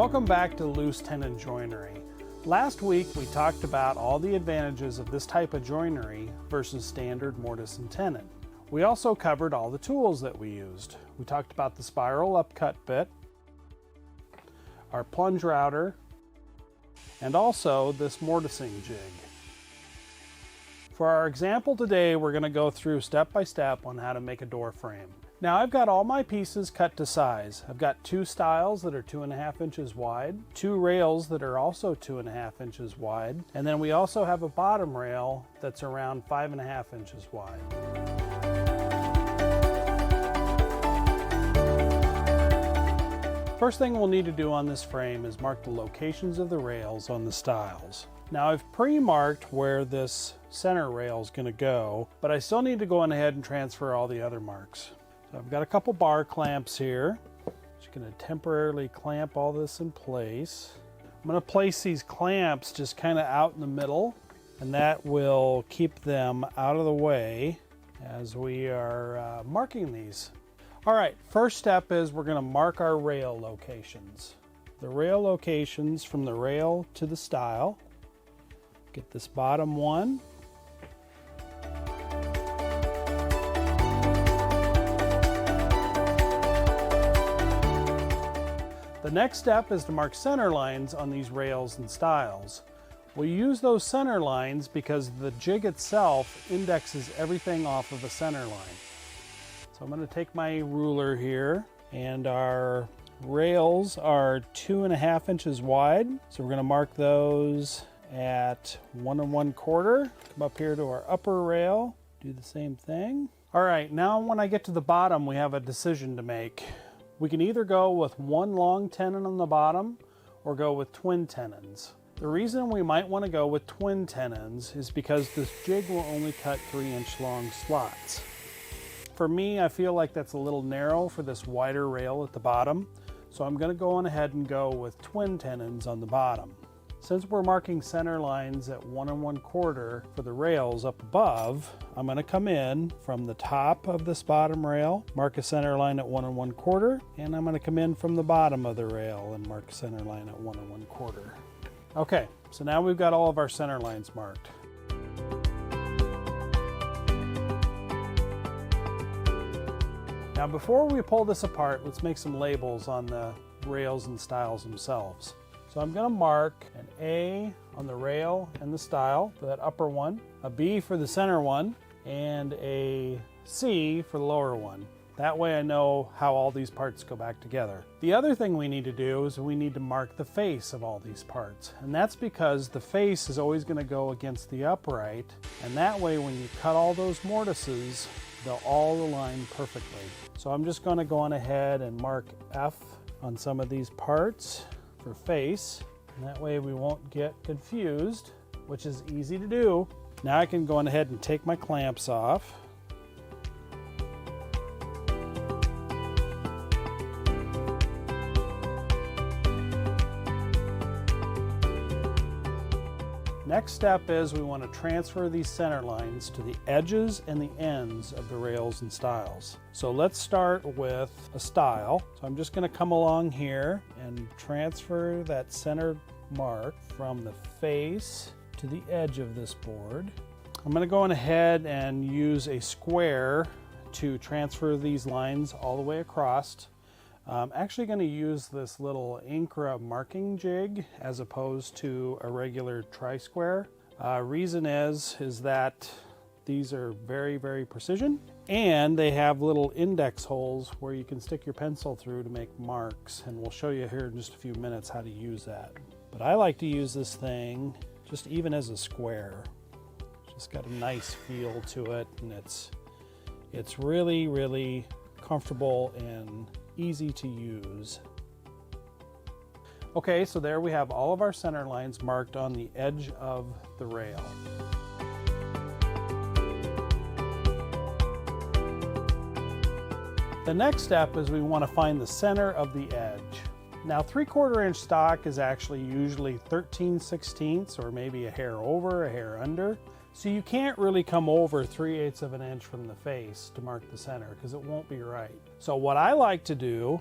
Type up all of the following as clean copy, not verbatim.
Welcome back to Loose Tenon Joinery. Last week we talked about all the advantages of this type of joinery versus standard mortise and tenon. We also covered all the tools that we used. We talked about the spiral upcut bit, our plunge router, and also this mortising jig. For our example today, we're going to go through step by step on how to make a door frame. Now I've got all my pieces cut to size. I've got two stiles that are 2.5 inches wide, two rails that are also 2.5 inches wide, and then we also have a bottom rail that's around 5.5 inches wide. First thing we'll need to do on this frame is mark the locations of the rails on the stiles. Now I've pre-marked where this center rail is going to go, but I still need to go on ahead and transfer all the other marks. So I've got a couple bar clamps here. Just going to temporarily clamp all this in place. I'm going to place these clamps just kind of out in the middle, and that will keep them out of the way as we are marking these. All right, first step is we're going to mark our rail locations. The rail locations from the rail to the stile. Get this bottom one. The next step is to mark center lines on these rails and stiles. We use those center lines because the jig itself indexes everything off of a center line. So I'm going to take my ruler here, and our rails are 2.5 inches wide. So we're going to mark those at 1 1/4. Come up here to our upper rail, do the same thing. All right, now when I get to the bottom, we have a decision to make. We can either go with one long tenon on the bottom or go with twin tenons. The reason we might want to go with twin tenons is because this jig will only cut 3-inch long slots. For me, I feel like that's a little narrow for this wider rail at the bottom, so I'm going to go on ahead and go with twin tenons on the bottom. Since we're marking center lines at 1 1/4 for the rails up above, I'm going to come in from the top of this bottom rail, mark a center line at 1 1/4, and I'm going to come in from the bottom of the rail and mark a center line at 1 1/4. Okay, so now we've got all of our center lines marked. Now before we pull this apart, let's make some labels on the rails and stiles themselves. So I'm going to mark an A on the rail and the stile for that upper one, a B for the center one, and a C for the lower one. That way I know how all these parts go back together. The other thing we need to do is we need to mark the face of all these parts. And that's because the face is always going to go against the upright, and that way when you cut all those mortises, they'll all align perfectly. So I'm just going to go on ahead and mark F on some of these parts for face, and that way we won't get confused, which is easy to do. Now I can go on ahead and take my clamps off. Next step is we want to transfer these center lines to the edges and the ends of the rails and stiles. So let's start with a stile. So I'm just going to come along here and transfer that center mark from the face to the edge of this board. I'm going to go on ahead and use a square to transfer these lines all the way across. I'm actually going to use this little Incra marking jig as opposed to a regular tri-square. Reason is that these are very, very precision, and they have little index holes where you can stick your pencil through to make marks, and we'll show you here in just a few minutes how to use that. But I like to use this thing just even as a square. It's just got a nice feel to it, and it's really, really comfortable and easy to use. Okay, so there we have all of our center lines marked on the edge of the rail. The next step is we want to find the center of the edge. Now 3/4 inch stock is actually usually 13/16 or maybe a hair over, a hair under. So you can't really come over 3/8 of an inch from the face to mark the center because it won't be right. So what I like to do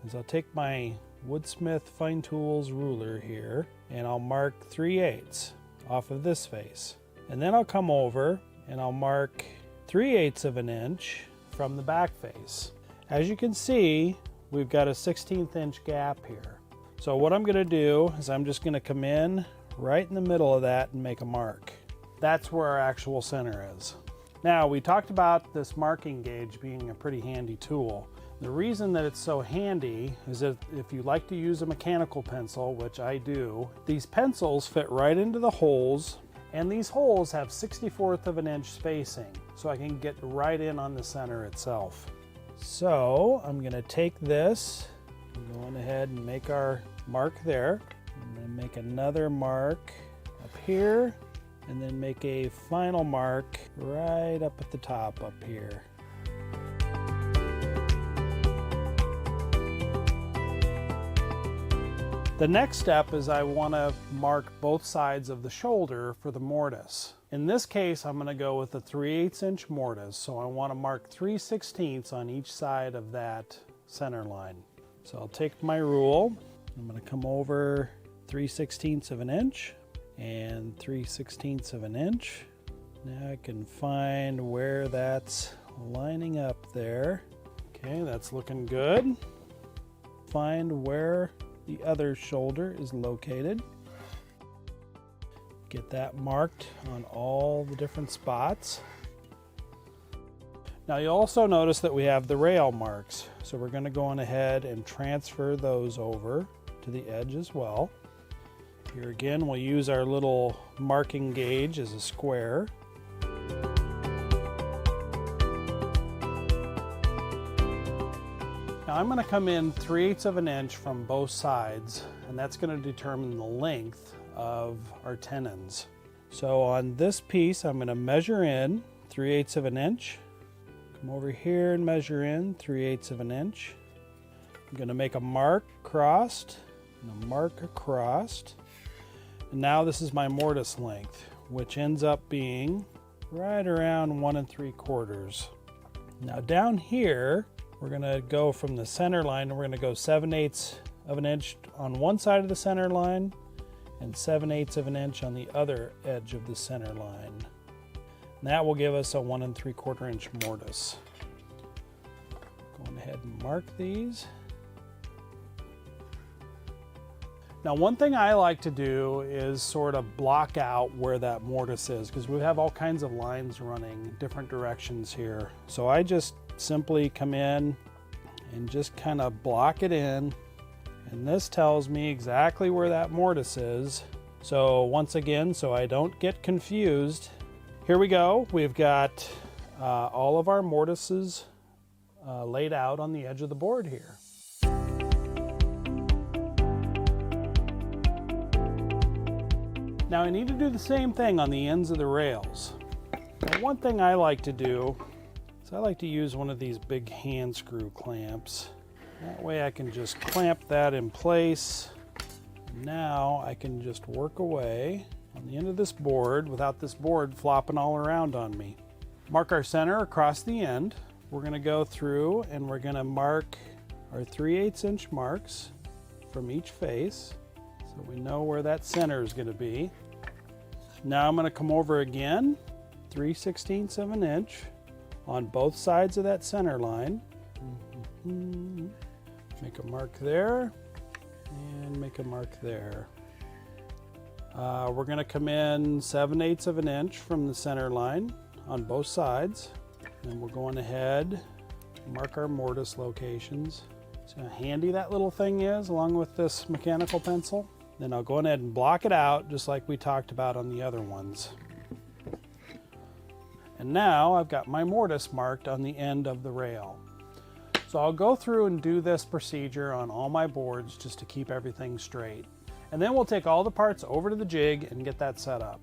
is I'll take my Woodsmith Fine Tools ruler here, and I'll mark 3/8 off of this face. And then I'll come over and I'll mark 3/8 of an inch from the back face. As you can see, we've got a 1/16 inch gap here. So what I'm going to do is I'm just going to come in right in the middle of that and make a mark. That's where our actual center is. Now, we talked about this marking gauge being a pretty handy tool. The reason that it's so handy is that if you like to use a mechanical pencil, which I do, these pencils fit right into the holes, and these holes have 1/64 of an inch spacing, so I can get right in on the center itself. So I'm going to take this, and go on ahead and make our mark there, and then make another mark up here, and then make a final mark right up at the top up here. The next step is I want to mark both sides of the shoulder for the mortise. In this case, I'm going to go with a 3/8 inch mortise, so I want to mark 3/16 on each side of that center line. So I'll take my rule, I'm going to come over 3/16 of an inch and 3/16 of an inch. Now I can find where that's lining up there. Okay, that's looking good. Find where the other shoulder is located. Get that marked on all the different spots. Now you'll also notice that we have the rail marks, so we're going to go on ahead and transfer those over to the edge as well. Here again, we'll use our little marking gauge as a square. Now I'm going to come in 3/8 of an inch from both sides, and that's going to determine the length of our tenons. So on this piece, I'm going to measure in 3/8 of an inch. Come over here and measure in 3/8 of an inch. I'm going to make a mark crossed and a mark across. And now this is my mortise length, which ends up being right around 1 3/4. Now down here, we're going to go from the center line, and we're going to go 7/8 of an inch on one side of the center line and 7/8 of an inch on the other edge of the center line. And that will give us a 1 3/4 inch mortise. Go ahead and mark these. Now one thing I like to do is sort of block out where that mortise is, because we have all kinds of lines running different directions here. So I just simply come in and just kind of block it in, and this tells me exactly where that mortise is. So once again, so I don't get confused, here we go. We've got all of our mortises laid out on the edge of the board here. Now I need to do the same thing on the ends of the rails. Now, one thing I like to do is I like to use one of these big hand screw clamps. That way I can just clamp that in place. Now I can just work away on the end of this board without this board flopping all around on me. Mark our center across the end. We're going to go through and we're going to mark our 3/8 inch marks from each face, so we know where that center is going to be. Now I'm going to come over again, 3/16 of an inch on both sides of that center line. Make a mark there and make a mark there. We're going to come in 7/8 of an inch from the center line on both sides. And we're going ahead and mark our mortise locations. See how handy that little thing is along with this mechanical pencil? Then I'll go ahead and block it out just like we talked about on the other ones. And now I've got my mortise marked on the end of the rail. So I'll go through and do this procedure on all my boards just to keep everything straight. And then we'll take all the parts over to the jig and get that set up.